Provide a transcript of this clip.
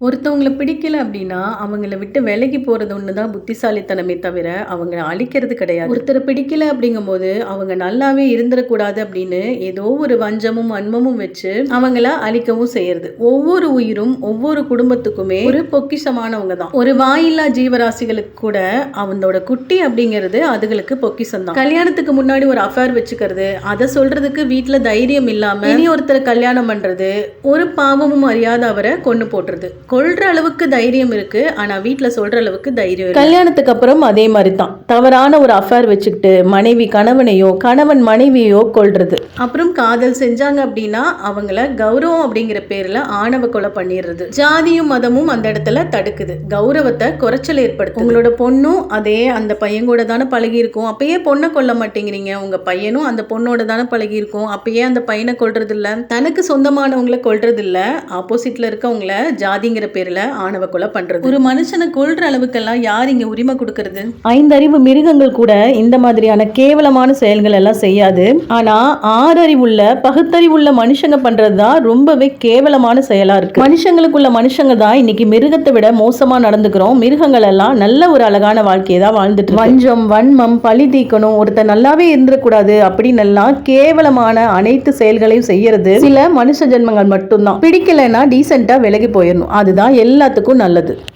ஒருத்தவங்கள பிடிக்கல அப்படின்னா, அவங்கள விட்டு விலகி போறது ஒண்ணு தான் புத்திசாலித்தனமே தவிர, அவங்கள அழிக்கிறது கிடையாது. ஒருத்தர பிடிக்கல அப்படிங்கும்போது, அவங்க நல்லாவே இருந்துறக்கூடாது அப்படின்னு ஏதோ ஒரு வஞ்சமும், வன்மமும் வச்சு அவங்கள அழிக்கவும் செய்யறது. ஒவ்வொரு உயிரும், ஒவ்வொரு குடும்பத்துக்குமே ஒரு பொக்கிஷமானவங்க தான். ஒரு வாயில்லா ஜீவராசிகளுக்கு கூட அவனோட குட்டி அப்படிங்கிறது அதுகளுக்கு பொக்கிஷம் தான். கல்யாணத்துக்கு முன்னாடி ஒரு அஃபேர் வச்சுக்கிறது, அதை சொல்றதுக்கு வீட்டுல தைரியம் இல்லாம இனி ஒருத்தரை கல்யாணம் பண்றது, ஒரு பாவமும் அறியாத அவரை கொன்னு போட்டுறது. கொல்ற அளவுக்கு தைரியம் இருக்கு, ஆனா வீட்டுல சொல்ற அளவுக்கு தைரியம் இல்லை. கல்யாணத்துக்கு அப்புறம் அதே மாதிரி தான் தவறான ஒரு அஃபேர் வச்சுக்கிட்டு மனைவி கணவனையோ கணவன் மனைவியோ கொல்றது. அப்புறம் காதல் செஞ்சாங்க அப்படின்னா அவங்கள கௌரவம் அப்படிங்கிற பேர்ல ஆணவ கொலை பண்ணிடுறது. ஜாதியும் மதமும் அந்த இடத்துல தடுக்குது, கௌரவத்தை குறைச்சல் ஏற்படுத்து. உங்களோட பொண்ணும் அதே அந்த பையன் கூட தானே பழகி இருக்கும், அப்பயே பொண்ணை கொல்ல மாட்டேங்கிறீங்க. உங்க பையனும் அந்த பொண்ணோட தானே பழகி இருக்கும், அப்பயே அந்த பையனை கொல்றது இல்ல. தனக்கு சொந்தமானவங்களை கொல்றது இல்ல, ஆப்போசிட்ல இருக்கவங்கள ஜாதிங்க பேர்ல ஆணவ கொலை பண்றது. ஒரு மனுஷனை கொல்ற அளவுக்கெல்லாம் யார் இங்க உரிமை கொடுக்கிறது? ஐந்தறிவு மிருகங்கள் கூட இந்த மாதிரியான கேவலமான செயல்கள் எல்லாம் செய்யாது. ஆனா ஆறறிவுள்ள பகுத்தறிவுள்ள மனுஷங்க பண்றதுதான் ரொம்பவே கேவலமான செயலா இருக்கு. மனுஷங்களுக்குள்ள மனுஷங்க தான் இன்னைக்கு மிருகத்தை விட மோசமா நடந்துக்கிறோம். மிருகங்கள் எல்லாம் நல்ல ஒரு அழகான வாழ்க்கையை தான் வாழ்ந்துட்டு. வஞ்சம், வன்மம், பழி தீக்கணும், ஒருத்தர் நல்லாவே இருந்துடக்கூடாது அப்படின்னு எல்லாம் கேவலமான அனைத்து செயல்களையும் செய்யறது சில மனுஷ ஜென்மங்கள் மட்டும்தான். பிடிக்கலைன்னா டீசெண்டா விலகி போயிடணும், அதுதான் எல்லாத்துக்கும் நல்லது.